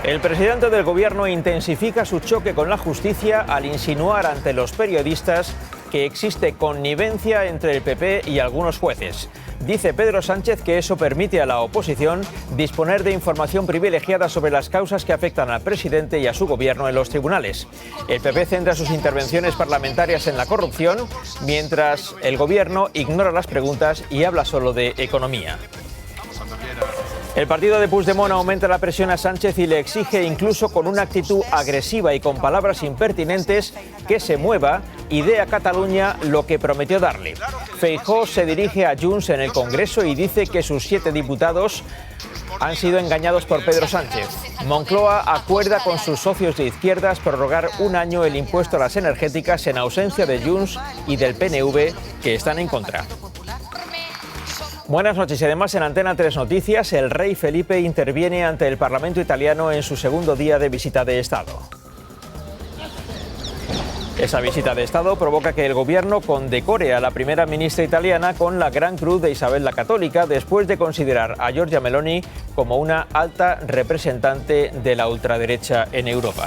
El presidente del gobierno intensifica su choque con la justicia al insinuar ante los periodistas que existe connivencia entre el PP y algunos jueces. Dice Pedro Sánchez que eso permite a la oposición disponer de información privilegiada sobre las causas que afectan al presidente y a su gobierno en los tribunales. El PP centra sus intervenciones parlamentarias en la corrupción, mientras el gobierno ignora las preguntas y habla solo de economía. El partido de Puigdemont aumenta la presión a Sánchez y le exige, incluso con una actitud agresiva y con palabras impertinentes, que se mueva y dé a Cataluña lo que prometió darle. Feijóo se dirige a Junts en el Congreso y dice que sus 7 diputados han sido engañados por Pedro Sánchez. Moncloa acuerda con sus socios de izquierdas prorrogar un año el impuesto a las energéticas en ausencia de Junts y del PNV, que están en contra. Buenas noches. Y además en Antena 3 Noticias, el rey Felipe interviene ante el Parlamento italiano en su segundo día de visita de Estado. Esa visita de Estado provoca que el gobierno condecore a la primera ministra italiana con la Gran Cruz de Isabel la Católica, después de considerar a Giorgia Meloni como una alta representante de la ultraderecha en Europa.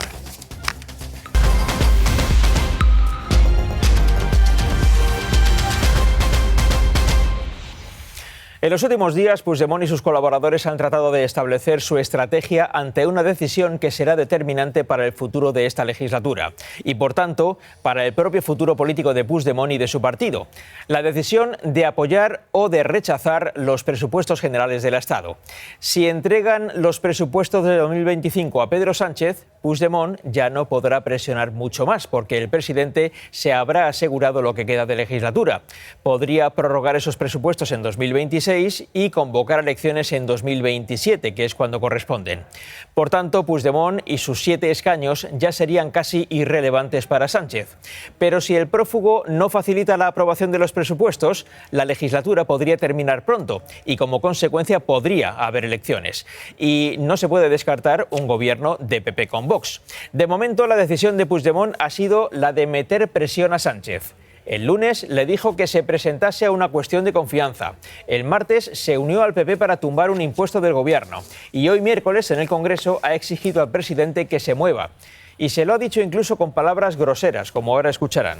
En los últimos días, Puigdemont y sus colaboradores han tratado de establecer su estrategia ante una decisión que será determinante para el futuro de esta legislatura y, por tanto, para el propio futuro político de Puigdemont y de su partido. La decisión de apoyar o de rechazar los presupuestos generales del Estado. Si entregan los presupuestos de 2025 a Pedro Sánchez, Puigdemont ya no podrá presionar mucho más, porque el presidente se habrá asegurado lo que queda de legislatura. Podría prorrogar esos presupuestos en 2026 y convocar elecciones en 2027, que es cuando corresponden. Por tanto, Puigdemont y sus 7 escaños ya serían casi irrelevantes para Sánchez. Pero si el prófugo no facilita la aprobación de los presupuestos, la legislatura podría terminar pronto y, como consecuencia, podría haber elecciones. Y no se puede descartar un gobierno de PP con Vox. De momento, la decisión de Puigdemont ha sido la de meter presión a Sánchez. El lunes le dijo que se presentase a una cuestión de confianza. El martes se unió al PP para tumbar un impuesto del gobierno. Y hoy miércoles en el Congreso ha exigido al presidente que se mueva. Y se lo ha dicho incluso con palabras groseras, como ahora escucharán.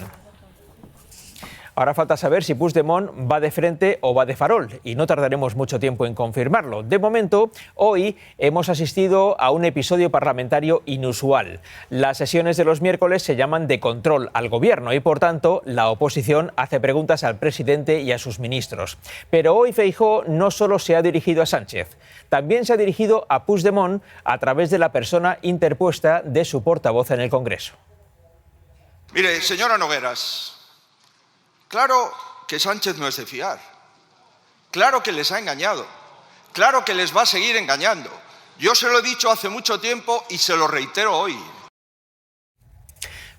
Ahora falta saber si Puigdemont va de frente o va de farol, y no tardaremos mucho tiempo en confirmarlo. De momento, hoy hemos asistido a un episodio parlamentario inusual. Las sesiones de los miércoles se llaman de control al gobierno y, por tanto, la oposición hace preguntas al presidente y a sus ministros. Pero hoy Feijóo no solo se ha dirigido a Sánchez, también se ha dirigido a Puigdemont a través de la persona interpuesta de su portavoz en el Congreso. Mire, señora Nogueras, claro que Sánchez no es de fiar, claro que les ha engañado, claro que les va a seguir engañando. Yo se lo he dicho hace mucho tiempo y se lo reitero hoy.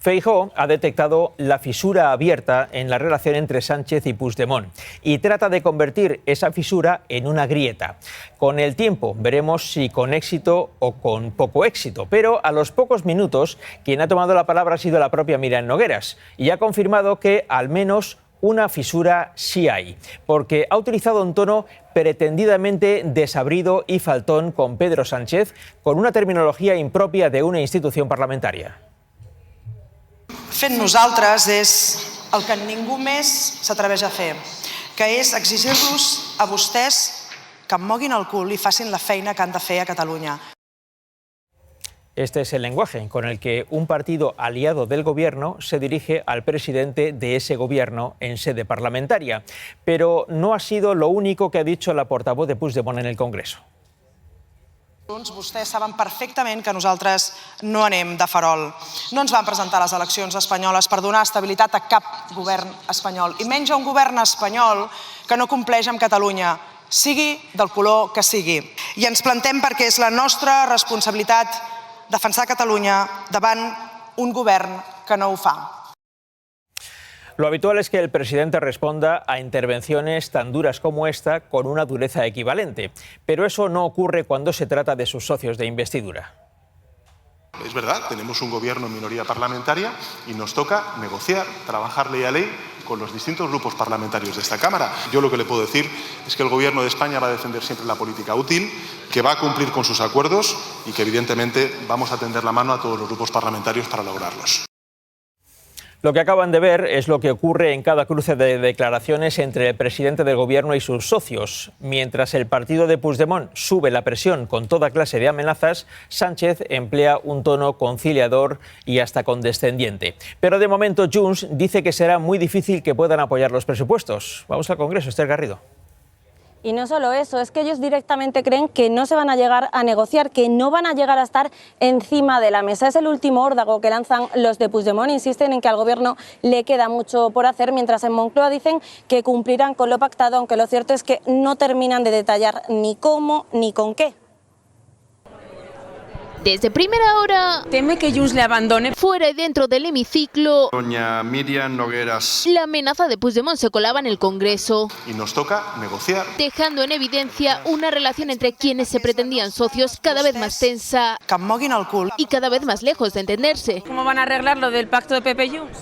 Feijóo ha detectado la fisura abierta en la relación entre Sánchez y Puigdemont y trata de convertir esa fisura en una grieta. Con el tiempo veremos si con éxito o con poco éxito, pero a los pocos minutos quien ha tomado la palabra ha sido la propia Miriam Nogueras y ha confirmado que al menos una fisura sí hay, porque ha utilizado un tono pretendidamente desabrido y faltón con Pedro Sánchez, con una terminología impropia de una institución parlamentaria. Fent nosaltres és el que ningú més s'atreveix a fer, que és exigir-los a vostès que moguin el cul i facin la feina que han de fer a Catalunya. Este es el lenguaje con el que un partido aliado del gobierno se dirige al presidente de ese gobierno en sede parlamentaria. Pero no ha sido lo único que ha dicho la portavoz de Puigdemont en el Congreso. Vostès saben perfectament que nosaltres no anem de farol. No ens van presentar a les eleccions espanyoles per donar estabilitat a cap govern espanyol, i menys a un govern espanyol que no compleix amb Catalunya, sigui del color que sigui. I ens plantem perquè és la nostra responsabilitat defensar Catalunya davant un govern que no ho fa. Lo habitual es que el presidente responda a intervenciones tan duras como esta con una dureza equivalente, pero eso no ocurre cuando se trata de sus socios de investidura. Es verdad, tenemos un gobierno en minoría parlamentaria y nos toca negociar, trabajar ley a ley con los distintos grupos parlamentarios de esta Cámara. Yo lo que le puedo decir es que el Gobierno de España va a defender siempre la política útil, que va a cumplir con sus acuerdos y que evidentemente vamos a tender la mano a todos los grupos parlamentarios para lograrlos. Lo que acaban de ver es lo que ocurre en cada cruce de declaraciones entre el presidente del Gobierno y sus socios. Mientras el partido de Puigdemont sube la presión con toda clase de amenazas, Sánchez emplea un tono conciliador y hasta condescendiente. Pero de momento Junts dice que será muy difícil que puedan apoyar los presupuestos. Vamos al Congreso, Esther Garrido. Y no solo eso, es que ellos directamente creen que no se van a llegar a negociar, que no van a llegar a estar encima de la mesa. Es el último órdago que lanzan los de Puigdemont. Insisten en que al Gobierno le queda mucho por hacer, mientras en Moncloa dicen que cumplirán con lo pactado, aunque lo cierto es que no terminan de detallar ni cómo ni con qué. Desde primera hora, teme que Junts le abandone. Fuera y dentro del hemiciclo, Doña Miriam Nogueras. La amenaza de Puigdemont se colaba en el Congreso. Y nos toca negociar. Dejando en evidencia una relación entre quienes se pretendían socios cada vez más tensa. Que em moguin el cul. Y cada vez más lejos de entenderse. ¿Cómo van a arreglar lo del pacto de PP Junts?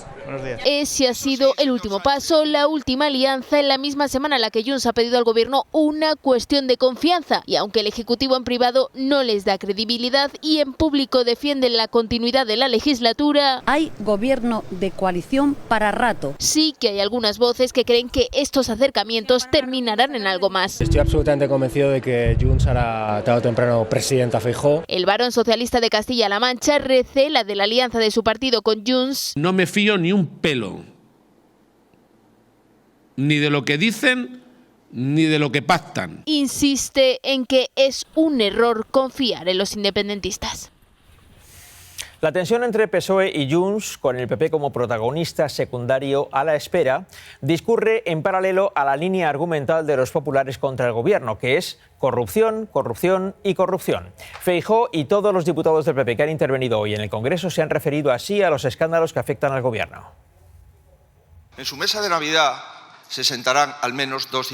Ese ha sido el último paso, la última alianza en la misma semana en la que Junts ha pedido al Gobierno una cuestión de confianza. Y aunque el Ejecutivo en privado no les da credibilidad y en público defienden la continuidad de la legislatura, hay gobierno de coalición para rato. Sí que hay algunas voces que creen que estos acercamientos terminarán en algo más. Estoy absolutamente convencido de que Junts hará tarde o temprano presidenta Feijóo. El varón socialista de Castilla-La Mancha recela de la alianza de su partido con Junts. No me fío ni un pelo, ni de lo que dicen, ni de lo que pactan. Insiste en que es un error confiar en los independentistas. La tensión entre PSOE y Junts, con el PP como protagonista secundario a la espera, discurre en paralelo a la línea argumental de los populares contra el Gobierno, que es corrupción, corrupción y corrupción. Feijóo y todos los diputados del PP que han intervenido hoy en el Congreso se han referido así a los escándalos que afectan al Gobierno. En su mesa de Navidad se sentarán al menos dos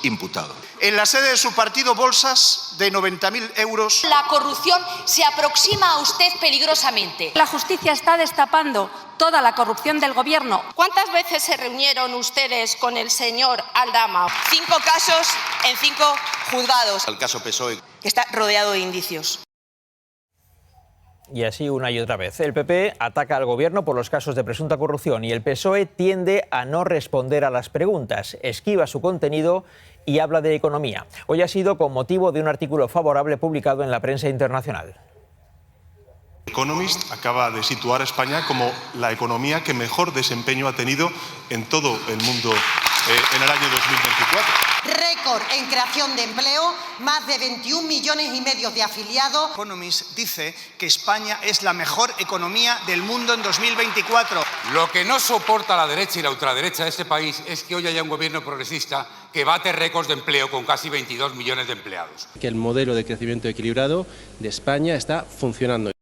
imputados. En la sede de su partido, bolsas de 90.000 euros. La corrupción se aproxima a usted peligrosamente. La justicia está destapando toda la corrupción del Gobierno. ¿Cuántas veces se reunieron ustedes con el señor Aldama? 5 casos en 5 juzgados. El caso PSOE. Está rodeado de indicios. Y así una y otra vez. El PP ataca al Gobierno por los casos de presunta corrupción y el PSOE tiende a no responder a las preguntas, esquiva su contenido y habla de economía. Hoy ha sido con motivo de un artículo favorable publicado en la prensa internacional. Economist acaba de situar a España como la economía que mejor desempeño ha tenido en todo el mundo en el año 2024. Récord en creación de empleo, más de 21,5 millones de afiliados. Economist dice que España es la mejor economía del mundo en 2024. Lo que no soporta la derecha y la ultraderecha de este país es que hoy haya un gobierno progresista que bate récords de empleo con casi 22 millones de empleados. Que el modelo de crecimiento equilibrado de España está funcionando.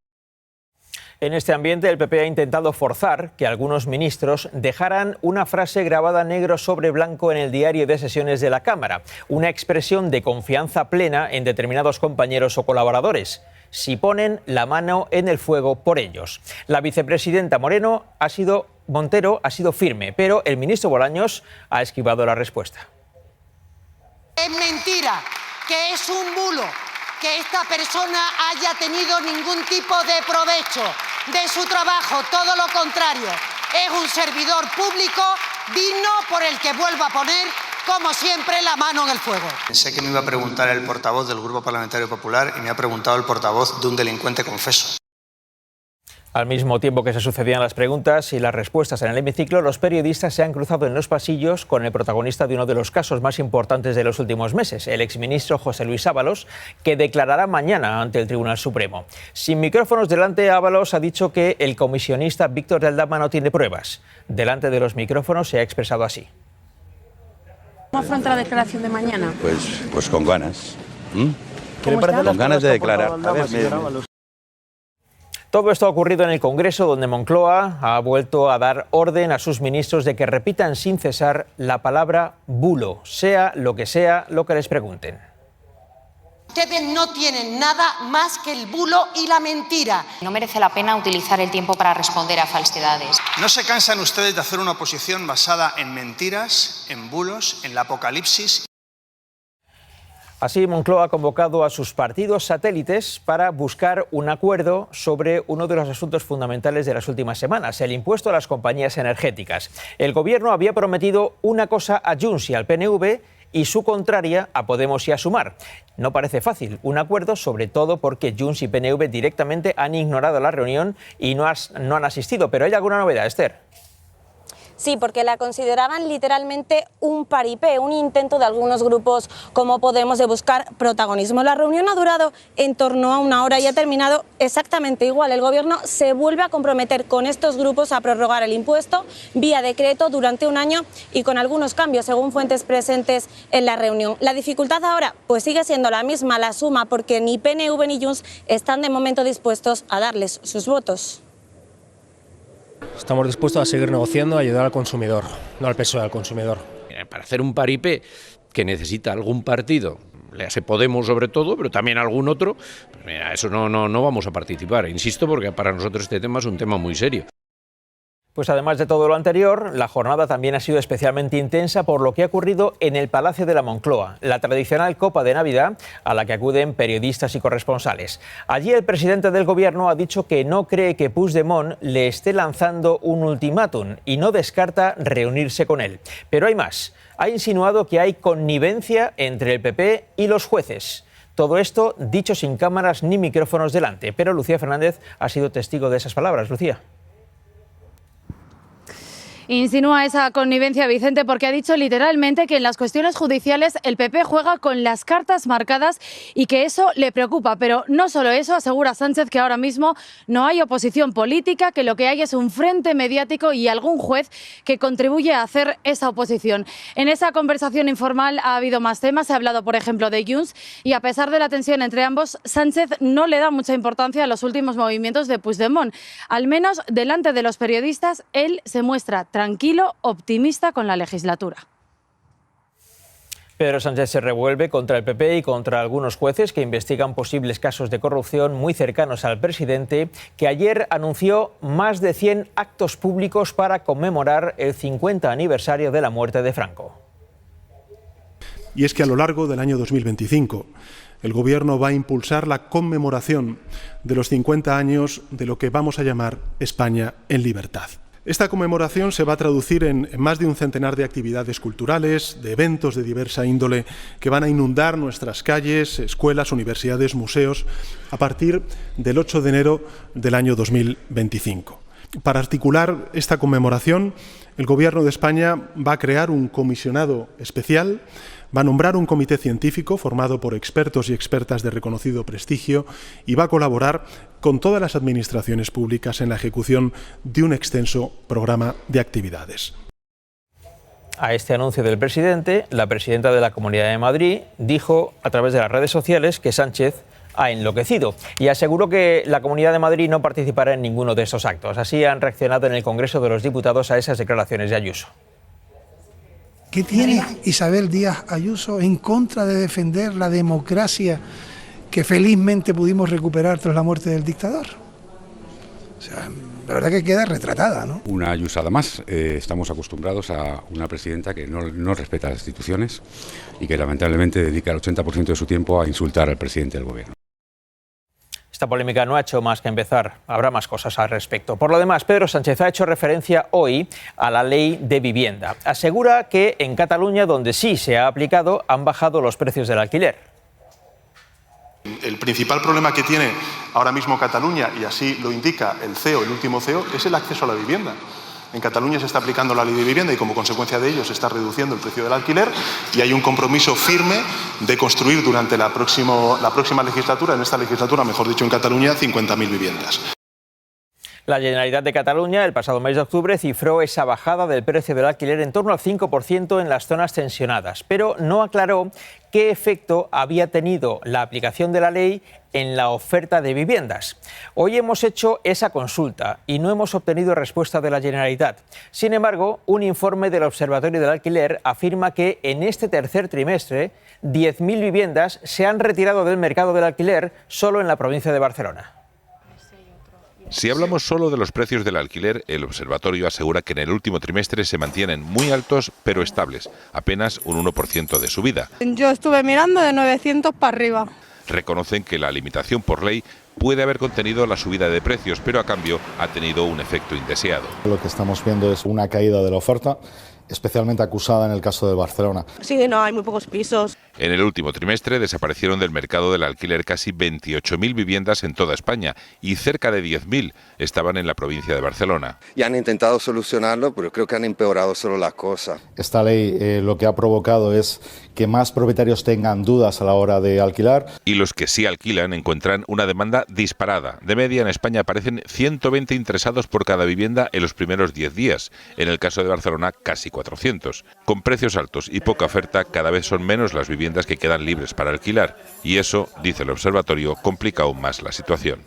En este ambiente, el PP ha intentado forzar que algunos ministros dejaran una frase grabada negro sobre blanco en el diario de sesiones de la Cámara, una expresión de confianza plena en determinados compañeros o colaboradores, si ponen la mano en el fuego por ellos. La vicepresidenta Montero ha sido firme, pero el ministro Bolaños ha esquivado la respuesta. Es mentira, que es un bulo, que esta persona haya tenido ningún tipo de provecho de su trabajo, todo lo contrario, es un servidor público digno por el que vuelva a poner, como siempre, la mano en el fuego. Pensé que me iba a preguntar el portavoz del Grupo Parlamentario Popular y me ha preguntado el portavoz de un delincuente confeso. Al mismo tiempo que se sucedían las preguntas y las respuestas en el hemiciclo, los periodistas se han cruzado en los pasillos con el protagonista de uno de los casos más importantes de los últimos meses, el exministro José Luis Ábalos, que declarará mañana ante el Tribunal Supremo. Sin micrófonos delante, Ábalos ha dicho que el comisionista Víctor de Aldama no tiene pruebas. Delante de los micrófonos se ha expresado así. ¿Cómo afronta la declaración de mañana? Pues con ganas. Con ganas de declarar. A ver, Todo esto ha ocurrido en el Congreso, donde Moncloa ha vuelto a dar orden a sus ministros de que repitan sin cesar la palabra bulo, sea lo que les pregunten. Ustedes no tienen nada más que el bulo y la mentira. No merece la pena utilizar el tiempo para responder a falsedades. ¿No se cansan ustedes de hacer una oposición basada en mentiras, en bulos, en la apocalipsis? Así, Moncloa ha convocado a sus partidos satélites para buscar un acuerdo sobre uno de los asuntos fundamentales de las últimas semanas, el impuesto a las compañías energéticas. El Gobierno había prometido una cosa a Junts y al PNV y su contraria a Podemos y a Sumar. No parece fácil un acuerdo, sobre todo porque Junts y PNV directamente han ignorado la reunión y no han asistido. Pero ¿hay alguna novedad, Esther? Sí, porque la consideraban literalmente un paripé, un intento de algunos grupos como Podemos de buscar protagonismo. La reunión ha durado en torno a 1 hora y ha terminado exactamente igual. El Gobierno se vuelve a comprometer con estos grupos a prorrogar el impuesto vía decreto durante 1 año y con algunos cambios, según fuentes presentes en la reunión. La dificultad ahora pues sigue siendo la misma, la suma, porque ni PNV ni Junts están de momento dispuestos a darles sus votos. Estamos dispuestos a seguir negociando, a ayudar al consumidor, no al PSOE, al consumidor. Para hacer un paripé que necesita algún partido, le hace Podemos sobre todo, pero también algún otro, pues mira, eso no vamos a participar, insisto, porque para nosotros este tema es un tema muy serio. Pues además de todo lo anterior, la jornada también ha sido especialmente intensa por lo que ha ocurrido en el Palacio de la Moncloa, la tradicional copa de Navidad a la que acuden periodistas y corresponsales. Allí el presidente del Gobierno ha dicho que no cree que Puigdemont le esté lanzando un ultimátum y no descarta reunirse con él. Pero hay más. Ha insinuado que hay connivencia entre el PP y los jueces. Todo esto dicho sin cámaras ni micrófonos delante. Pero Lucía Fernández ha sido testigo de esas palabras. Lucía. Insinúa esa connivencia, Vicente, porque ha dicho literalmente que en las cuestiones judiciales el PP juega con las cartas marcadas y que eso le preocupa. Pero no solo eso, asegura Sánchez que ahora mismo no hay oposición política, que lo que hay es un frente mediático y algún juez que contribuye a hacer esa oposición. En esa conversación informal ha habido más temas, se ha hablado, por ejemplo, de Junts y a pesar de la tensión entre ambos, Sánchez no le da mucha importancia a los últimos movimientos de Puigdemont. Al menos delante de los periodistas, él se muestra tranquilo, optimista con la legislatura. Pedro Sánchez se revuelve contra el PP y contra algunos jueces que investigan posibles casos de corrupción muy cercanos al presidente, que ayer anunció más de 100 actos públicos para conmemorar el 50 aniversario de la muerte de Franco. Y es que a lo largo del año 2025 el Gobierno va a impulsar la conmemoración de los 50 años de lo que vamos a llamar España en libertad. Esta conmemoración se va a traducir en más de un centenar de actividades culturales, de eventos de diversa índole que van a inundar nuestras calles, escuelas, universidades, museos a partir del 8 de enero del año 2025. Para articular esta conmemoración, el Gobierno de España va a crear un comisionado especial, va a nombrar un comité científico formado por expertos y expertas de reconocido prestigio y va a colaborar con todas las administraciones públicas en la ejecución de un extenso programa de actividades. A este anuncio del presidente, la presidenta de la Comunidad de Madrid dijo a través de las redes sociales que Sánchez ha enloquecido y aseguró que la Comunidad de Madrid no participará en ninguno de estos actos. Así han reaccionado en el Congreso de los Diputados a esas declaraciones de Ayuso. ¿Qué tiene Isabel Díaz Ayuso en contra de defender la democracia que felizmente pudimos recuperar tras la muerte del dictador? O sea, la verdad que queda retratada, ¿no? Una ayusada más. Estamos acostumbrados a una presidenta que no respeta las instituciones y que lamentablemente dedica el 80% de su tiempo a insultar al presidente del Gobierno. Esta polémica no ha hecho más que empezar. Habrá más cosas al respecto. Por lo demás, Pedro Sánchez ha hecho referencia hoy a la ley de vivienda. Asegura que en Cataluña, donde sí se ha aplicado, han bajado los precios del alquiler. El principal problema que tiene ahora mismo Cataluña, y así lo indica el CEO, el último CEO, es el acceso a la vivienda. En Cataluña se está aplicando la ley de vivienda y como consecuencia de ello se está reduciendo el precio del alquiler y hay un compromiso firme de construir durante la próxima legislatura, en esta legislatura, mejor dicho, en Cataluña, 50.000 viviendas. La Generalitat de Cataluña el pasado mes de octubre cifró esa bajada del precio del alquiler en torno al 5% en las zonas tensionadas, pero no aclaró qué efecto había tenido la aplicación de la ley en la oferta de viviendas. Hoy hemos hecho esa consulta y no hemos obtenido respuesta de la Generalitat. Sin embargo, un informe del Observatorio del Alquiler afirma que en este tercer trimestre 10.000 viviendas se han retirado del mercado del alquiler solo en la provincia de Barcelona. Si hablamos solo de los precios del alquiler, el observatorio asegura que en el último trimestre se mantienen muy altos pero estables, apenas un 1% de subida. Yo estuve mirando de 900 para arriba. Reconocen que la limitación por ley puede haber contenido la subida de precios, pero a cambio ha tenido un efecto indeseado. Lo que estamos viendo es una caída de la oferta, especialmente acusada en el caso de Barcelona. Sí, no, hay muy pocos pisos. En el último trimestre desaparecieron del mercado del alquiler casi 28.000 viviendas en toda España y cerca de 10.000 estaban en la provincia de Barcelona. Ya han intentado solucionarlo, pero creo que han empeorado solo la cosa. Esta ley lo que ha provocado es que más propietarios tengan dudas a la hora de alquilar. Y los que sí alquilan encuentran una demanda disparada. De media en España aparecen 120 interesados por cada vivienda en los primeros 10 días. En el caso de Barcelona, casi 400. Con precios altos y poca oferta, cada vez son menos las viviendas que quedan libres para alquilar. Y eso, dice el observatorio, complica aún más la situación.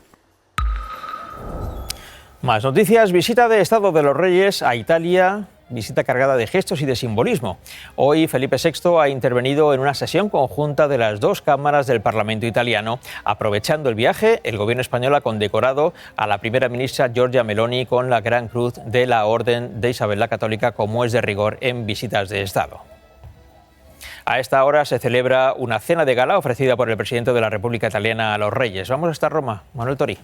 Más noticias. Visita de Estado de los Reyes a Italia. Visita cargada de gestos y de simbolismo. Hoy Felipe VI ha intervenido en una sesión conjunta de las dos cámaras del Parlamento italiano. Aprovechando el viaje, el gobierno español ha condecorado a la primera ministra Giorgia Meloni con la Gran Cruz de la Orden de Isabel la Católica, como es de rigor en visitas de Estado. A esta hora se celebra una cena de gala ofrecida por el presidente de la República Italiana a los Reyes. Vamos hasta Roma. Manuel Torí.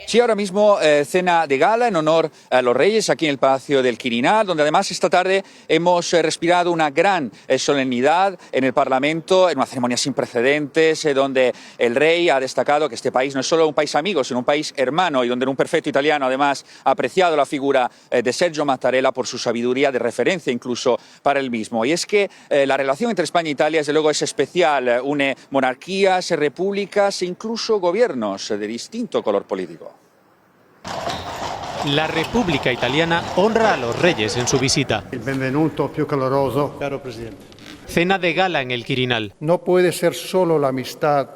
Sí, ahora mismo cena de gala en honor a los Reyes aquí en el Palacio del Quirinal, donde además esta tarde hemos respirado una gran solemnidad en el Parlamento, en una ceremonia sin precedentes, donde el rey ha destacado que este país no es solo un país amigo, sino un país hermano, y donde un perfecto italiano además ha apreciado la figura de Sergio Mattarella por su sabiduría de referencia incluso para él mismo. Y es que la relación entre España e Italia desde luego es especial, une monarquías, repúblicas e incluso gobiernos de distinto color político. La República Italiana honra a los reyes en su visita. El benvenuto più caloroso, caro presidente. Cena de gala en el Quirinal. No puede ser solo la amistad,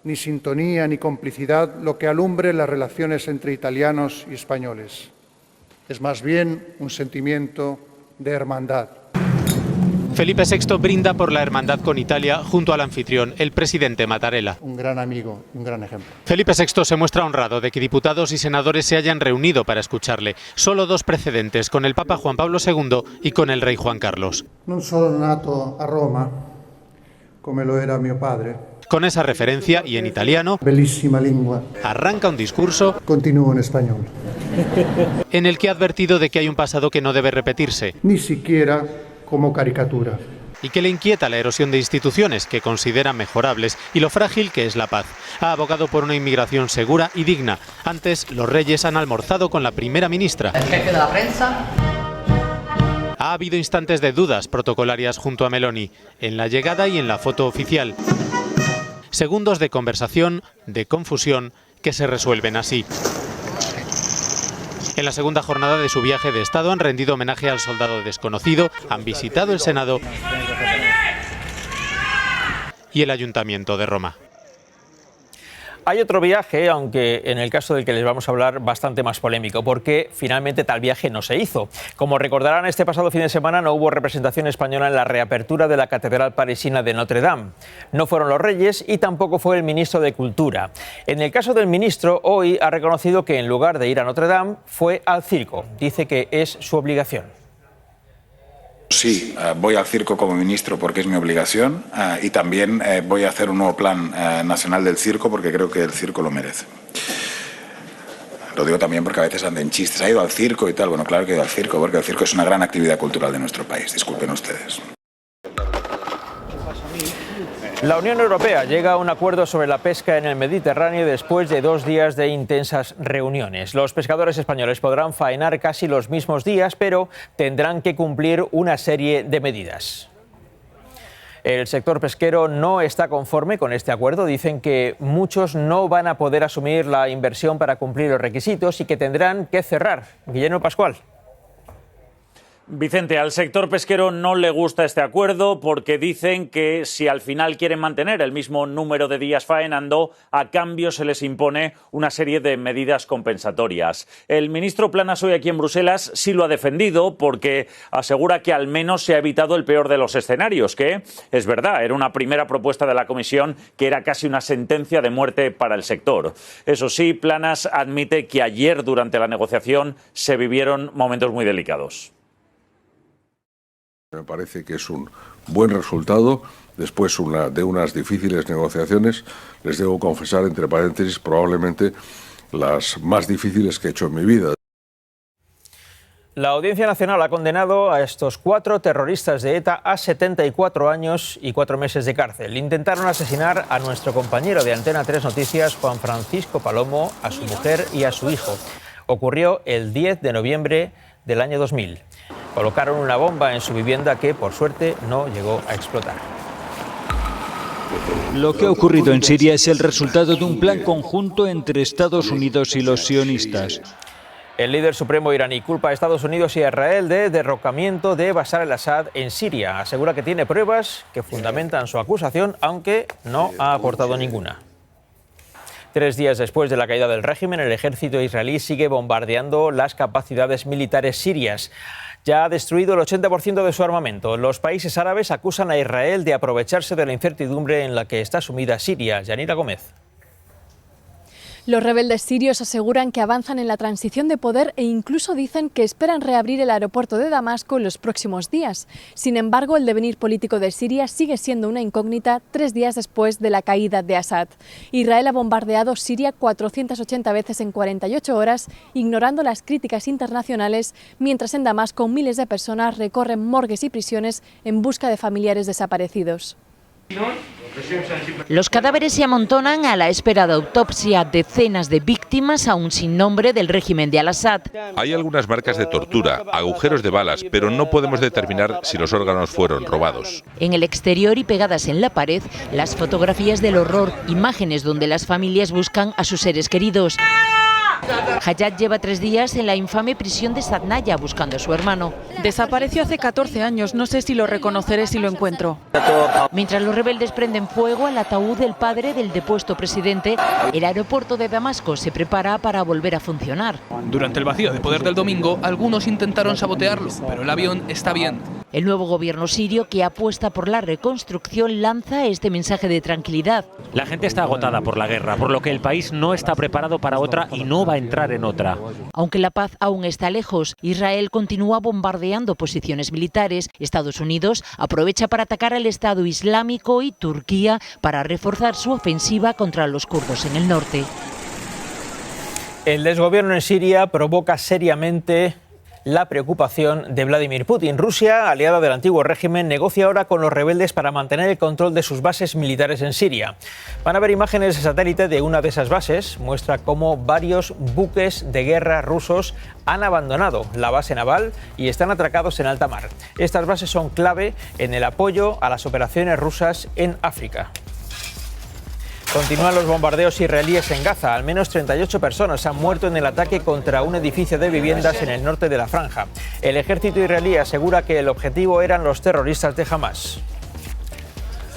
ni sintonía, ni complicidad lo que alumbre las relaciones entre italianos y españoles. Es más bien un sentimiento de hermandad. Felipe VI brinda por la hermandad con Italia junto al anfitrión, el presidente Mattarella. Un gran amigo, un gran ejemplo. Felipe VI se muestra honrado de que diputados y senadores se hayan reunido para escucharle. Solo dos precedentes, con el Papa Juan Pablo II y con el rey Juan Carlos. Non sono nato a Roma, come lo era mio padre. Con esa referencia y en italiano, bellísima lengua, arranca un discurso. Continúo en español. En el que ha advertido de que hay un pasado que no debe repetirse. Ni siquiera como caricatura. Y que le inquieta la erosión de instituciones que considera mejorables y lo frágil que es la paz. Ha abogado por una inmigración segura y digna. Antes, los reyes han almorzado con la primera ministra. El jefe de la prensa. Ha habido instantes de dudas protocolarias junto a Meloni, en la llegada y en la foto oficial. Segundos de conversación, de confusión, que se resuelven así. En la segunda jornada de su viaje de Estado han rendido homenaje al soldado desconocido, han visitado el Senado y el Ayuntamiento de Roma. Hay otro viaje, aunque en el caso del que les vamos a hablar, bastante más polémico, porque finalmente tal viaje no se hizo. Como recordarán, este pasado fin de semana no hubo representación española en la reapertura de la Catedral parisina de Notre Dame. No fueron los reyes y tampoco fue el ministro de Cultura. En el caso del ministro, hoy ha reconocido que en lugar de ir a Notre Dame, fue al circo. Dice que es su obligación. Sí, voy al circo como ministro porque es mi obligación y también voy a hacer un nuevo plan nacional del circo porque creo que el circo lo merece. Lo digo también porque a veces andan chistes. ¿Ha ido al circo y tal? Bueno, claro que he ido al circo porque el circo es una gran actividad cultural de nuestro país. Disculpen ustedes. La Unión Europea llega a un acuerdo sobre la pesca en el Mediterráneo después de 2 días de intensas reuniones. Los pescadores españoles podrán faenar casi los mismos días, pero tendrán que cumplir una serie de medidas. El sector pesquero no está conforme con este acuerdo. Dicen que muchos no van a poder asumir la inversión para cumplir los requisitos y que tendrán que cerrar. Guillermo Pascual. Vicente, al sector pesquero no le gusta este acuerdo porque dicen que si al final quieren mantener el mismo número de días faenando, a cambio se les impone una serie de medidas compensatorias. El ministro Planas hoy aquí en Bruselas sí lo ha defendido porque asegura que al menos se ha evitado el peor de los escenarios, que es verdad, era una primera propuesta de la Comisión que era casi una sentencia de muerte para el sector. Eso sí, Planas admite que ayer durante la negociación se vivieron momentos muy delicados. Me parece que es un buen resultado después de unas difíciles negociaciones. Les debo confesar, entre paréntesis, probablemente las más difíciles que he hecho en mi vida. La Audiencia Nacional ha condenado a estos 4 terroristas de ETA a 74 años y 4 meses de cárcel. Intentaron asesinar a nuestro compañero de Antena 3 Noticias, Juan Francisco Palomo, a su mujer y a su hijo. Ocurrió el 10 de noviembre del año 2000. Colocaron una bomba en su vivienda que, por suerte, no llegó a explotar. Lo que ha ocurrido en Siria es el resultado de un plan conjunto entre Estados Unidos y los sionistas. El líder supremo iraní culpa a Estados Unidos y a Israel de derrocamiento de Bashar al-Assad en Siria. Asegura que tiene pruebas que fundamentan su acusación, aunque no ha aportado ninguna. 3 días después de la caída del régimen, el ejército israelí sigue bombardeando las capacidades militares sirias. Ya ha destruido el 80% de su armamento. Los países árabes acusan a Israel de aprovecharse de la incertidumbre en la que está sumida Siria. Yanira Gómez. Los rebeldes sirios aseguran que avanzan en la transición de poder e incluso dicen que esperan reabrir el aeropuerto de Damasco en los próximos días. Sin embargo, el devenir político de Siria sigue siendo una incógnita 3 días después de la caída de Assad. Israel ha bombardeado Siria 480 veces en 48 horas, ignorando las críticas internacionales, mientras en Damasco miles de personas recorren morgues y prisiones en busca de familiares desaparecidos. Los cadáveres se amontonan a la espera de autopsia. Decenas de víctimas aún sin nombre del régimen de al-Assad. Hay algunas marcas de tortura, agujeros de balas, pero no podemos determinar si los órganos fueron robados. En el exterior y pegadas en la pared, las fotografías del horror, imágenes donde las familias buscan a sus seres queridos. Hayat lleva 3 días en la infame prisión de Sadnaya buscando a su hermano. Desapareció hace 14 años, no sé si lo reconoceré si lo encuentro. Mientras los rebeldes prenden fuego al ataúd del padre del depuesto presidente, el aeropuerto de Damasco se prepara para volver a funcionar. Durante el vacío de poder del domingo, algunos intentaron sabotearlo, pero el avión está bien. El nuevo gobierno sirio, que apuesta por la reconstrucción, lanza este mensaje de tranquilidad. La gente está agotada por la guerra, por lo que el país no está preparado para otra y no va a entrar en otra. Aunque la paz aún está lejos, Israel continúa bombardeando posiciones militares. Estados Unidos aprovecha para atacar al Estado Islámico y Turquía para reforzar su ofensiva contra los kurdos en el norte. El desgobierno en Siria provoca seriamente la preocupación de Vladimir Putin. Rusia, aliada del antiguo régimen, negocia ahora con los rebeldes para mantener el control de sus bases militares en Siria. Van a ver imágenes de satélite de una de esas bases. Muestra cómo varios buques de guerra rusos han abandonado la base naval y están atracados en alta mar. Estas bases son clave en el apoyo a las operaciones rusas en África. Continúan los bombardeos israelíes en Gaza. Al menos 38 personas han muerto en el ataque contra un edificio de viviendas en el norte de la franja. El ejército israelí asegura que el objetivo eran los terroristas de Hamás.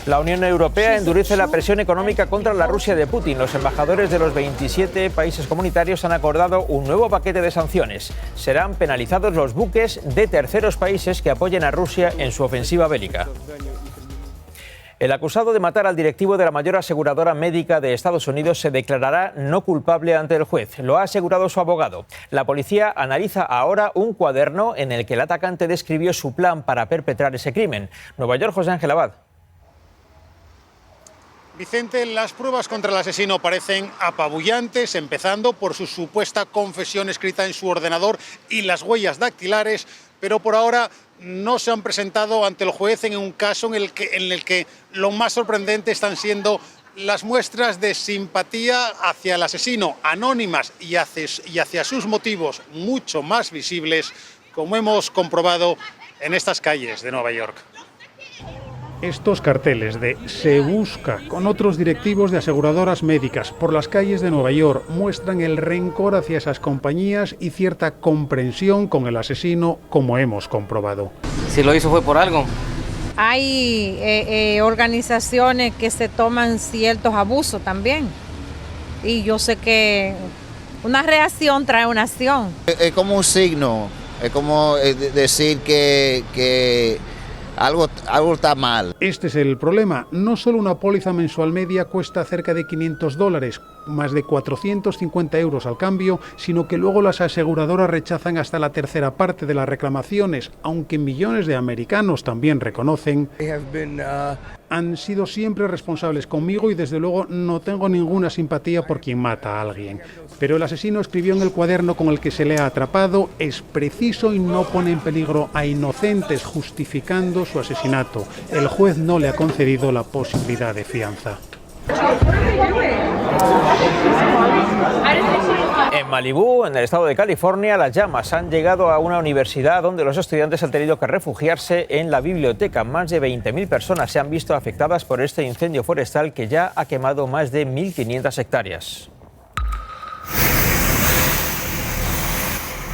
La Unión Europea endurece la presión económica contra la Rusia de Putin. Los embajadores de los 27 países comunitarios han acordado un nuevo paquete de sanciones. Serán penalizados los buques de terceros países que apoyen a Rusia en su ofensiva bélica. El acusado de matar al directivo de la mayor aseguradora médica de Estados Unidos se declarará no culpable ante el juez. Lo ha asegurado su abogado. La policía analiza ahora un cuaderno en el que el atacante describió su plan para perpetrar ese crimen. Nueva York, José Ángel Abad. Vicente, las pruebas contra el asesino parecen apabullantes, empezando por su supuesta confesión escrita en su ordenador y las huellas dactilares, pero por ahora no se han presentado ante el juez en un caso en el que lo más sorprendente están siendo las muestras de simpatía hacia el asesino, anónimas y hacia sus motivos mucho más visibles, como hemos comprobado en estas calles de Nueva York. Estos carteles de "se busca" con otros directivos de aseguradoras médicas por las calles de Nueva York muestran el rencor hacia esas compañías y cierta comprensión con el asesino, como hemos comprobado. Si lo hizo fue por algo. Hay organizaciones que se toman ciertos abusos también. Y yo sé que una reacción trae una acción. Es como un signo, es como decir que algo está mal. Este es el problema. No solo una póliza mensual media cuesta cerca de $500, más de 450 euros al cambio, sino que luego las aseguradoras rechazan hasta la tercera parte de las reclamaciones, aunque millones de americanos también reconocen. Han sido siempre responsables conmigo y desde luego no tengo ninguna simpatía por quien mata a alguien. Pero el asesino escribió en el cuaderno con el que se le ha atrapado: es preciso y no pone en peligro a inocentes, justificando su asesinato. El juez no le ha concedido la posibilidad de fianza. En Malibú, en el estado de California, las llamas han llegado a una universidad donde los estudiantes han tenido que refugiarse en la biblioteca. Más de 20.000 personas se han visto afectadas por este incendio forestal que ya ha quemado más de 1.500 hectáreas.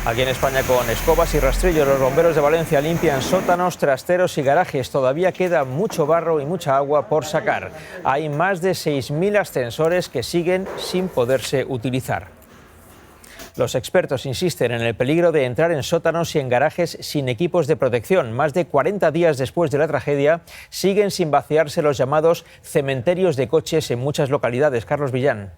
Aquí en España, con escobas y rastrillos, los bomberos de Valencia limpian sótanos, trasteros y garajes. Todavía queda mucho barro y mucha agua por sacar. Hay más de 6.000 ascensores que siguen sin poderse utilizar. Los expertos insisten en el peligro de entrar en sótanos y en garajes sin equipos de protección. Más de 40 días después de la tragedia, siguen sin vaciarse los llamados cementerios de coches en muchas localidades. Carlos Villán.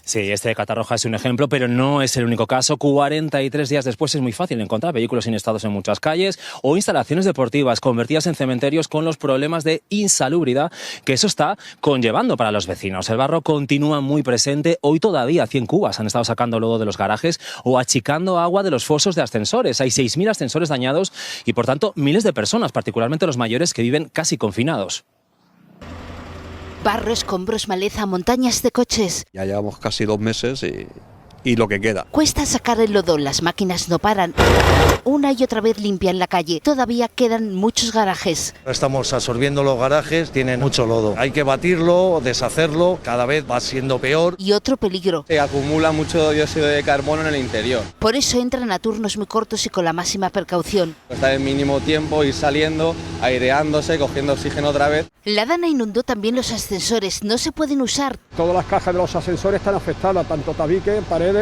Sí, este de Catarroja es un ejemplo, pero no es el único caso. 43 días después es muy fácil encontrar vehículos inestados en muchas calles o instalaciones deportivas convertidas en cementerios con los problemas de insalubridad que eso está conllevando para los vecinos. El barro continúa muy presente. Hoy todavía 100 cubas han estado sacando lodo de los garajes o achicando agua de los fosos de ascensores. Hay 6.000 ascensores dañados y, por tanto, miles de personas, particularmente los mayores, que viven casi confinados. Barro, escombros, maleza, montañas de coches. Ya llevamos casi 2 meses y lo que queda. Cuesta sacar el lodo, las máquinas no paran. Una y otra vez limpian la calle. Todavía quedan muchos garajes. Estamos absorbiendo los garajes, tienen mucho lodo. Hay que batirlo, deshacerlo, cada vez va siendo peor. Y otro peligro. Se acumula mucho dióxido de carbono en el interior. Por eso entran a turnos muy cortos y con la máxima precaución. Está en mínimo tiempo, ir saliendo, aireándose, cogiendo oxígeno otra vez. La Dana inundó también los ascensores, no se pueden usar. Todas las cajas de los ascensores están afectadas, tanto tabique, paredes.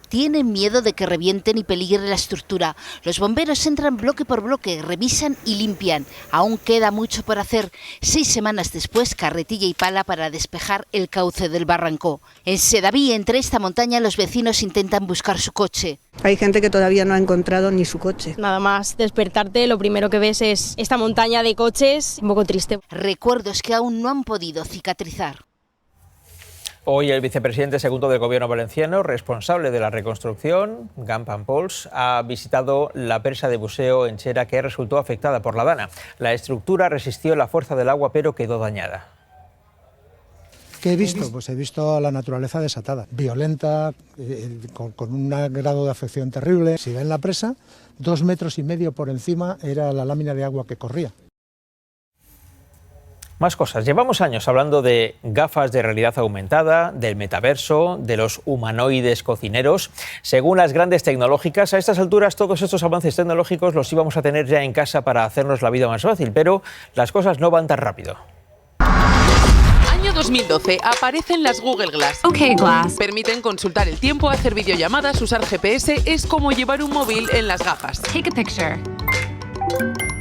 Tienen miedo de que revienten y peligre la estructura. Los bomberos entran bloque por bloque, revisan y limpian. Aún queda mucho por hacer. 6 semanas después, carretilla y pala para despejar el cauce del barranco. En Sedaví, entre esta montaña, los vecinos intentan buscar su coche. Hay gente que todavía no ha encontrado ni su coche. Nada más despertarte, lo primero que ves es esta montaña de coches, un poco triste. Recuerdos que aún no han podido cicatrizar. Hoy el vicepresidente segundo del gobierno valenciano, responsable de la reconstrucción, Gampan Pols, ha visitado la presa de buceo en Xera, que resultó afectada por la Dana. La estructura resistió la fuerza del agua, pero quedó dañada. ¿Qué he visto? Pues he visto a la naturaleza desatada, violenta, con un grado de afección terrible. Si ven la presa, 2,5 metros por encima era la lámina de agua que corría. Más cosas. Llevamos años hablando de gafas de realidad aumentada, del metaverso, de los humanoides cocineros. Según las grandes tecnológicas, a estas alturas todos estos avances tecnológicos los íbamos a tener ya en casa para hacernos la vida más fácil, pero las cosas no van tan rápido. Año 2012, aparecen las Google Glass. Okay, Glass. Permiten consultar el tiempo, hacer videollamadas, usar GPS, es como llevar un móvil en las gafas. Take a picture.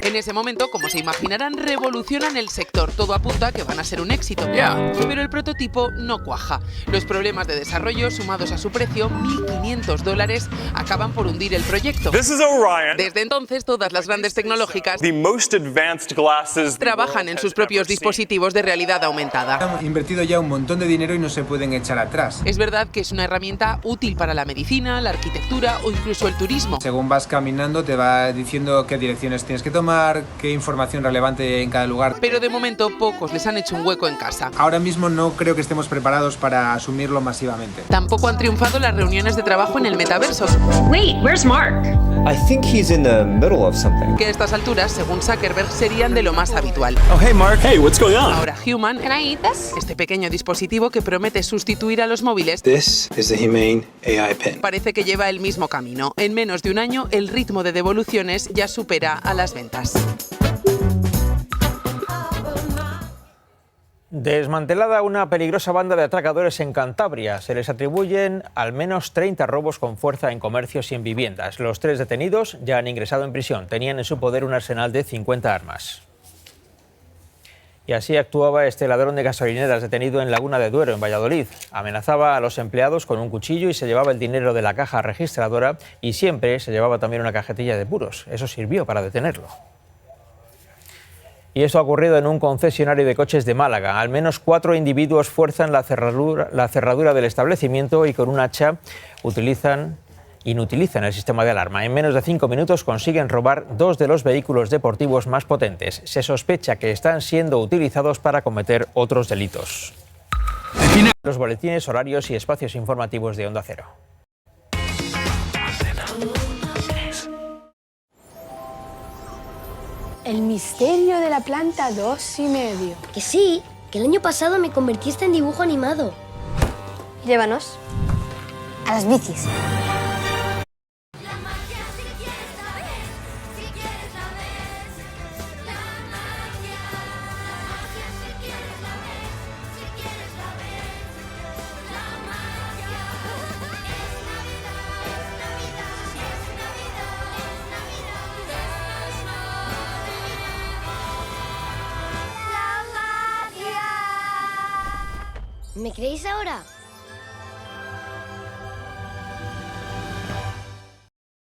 En ese momento, como se imaginarán, revolucionan el sector. Todo apunta a que van a ser un éxito. Pero el prototipo no cuaja. Los problemas de desarrollo, sumados a su precio, $1.500, acaban por hundir el proyecto. Desde entonces, todas las grandes tecnológicas trabajan en sus propios dispositivos de realidad aumentada. Han invertido ya un montón de dinero y no se pueden echar atrás. Es verdad que es una herramienta útil para la medicina, la arquitectura o incluso el turismo. Según vas caminando, te va diciendo qué direcciones tienes que tomar, confirmar qué información relevante hay en cada lugar. Pero de momento pocos les han hecho un hueco en casa. Ahora mismo no creo que estemos preparados para asumirlo masivamente. Tampoco han triunfado las reuniones de trabajo en el metaverso. Wait, where's Mark? I think he's in the middle of something. Que a estas alturas, según Zuckerberg, serían de lo más habitual. Oh, hey Mark. Hey, what's going on? Ahora Human, este pequeño dispositivo que promete sustituir a los móviles, This is the Humane AI Pin. parece que lleva el mismo camino. En menos de un año, el ritmo de devoluciones ya supera a las ventas. Desmantelada una peligrosa banda de atracadores en Cantabria. Se les atribuyen al menos 30 robos con fuerza en comercios y en viviendas. Los 3 detenidos ya han ingresado en prisión. Tenían en su poder un arsenal de 50 armas. Y así actuaba este ladrón de gasolineras detenido en Laguna de Duero, en Valladolid. Amenazaba a los empleados con un cuchillo y se llevaba el dinero de la caja registradora y siempre se llevaba también una cajetilla de puros. Eso sirvió para detenerlo. Y esto ha ocurrido en un concesionario de coches de Málaga. Al menos 4 individuos fuerzan la cerradura del establecimiento y con un hacha inutilizan el sistema de alarma. En menos de 5 minutos consiguen robar 2 de los vehículos deportivos más potentes. Se sospecha que están siendo utilizados para cometer otros delitos. Los boletines, horarios y espacios informativos de Onda Cero. El misterio de la planta 2,5. Que sí, que el año pasado me convertiste en dibujo animado. Llévanos a las bicis. ¿Me creéis ahora?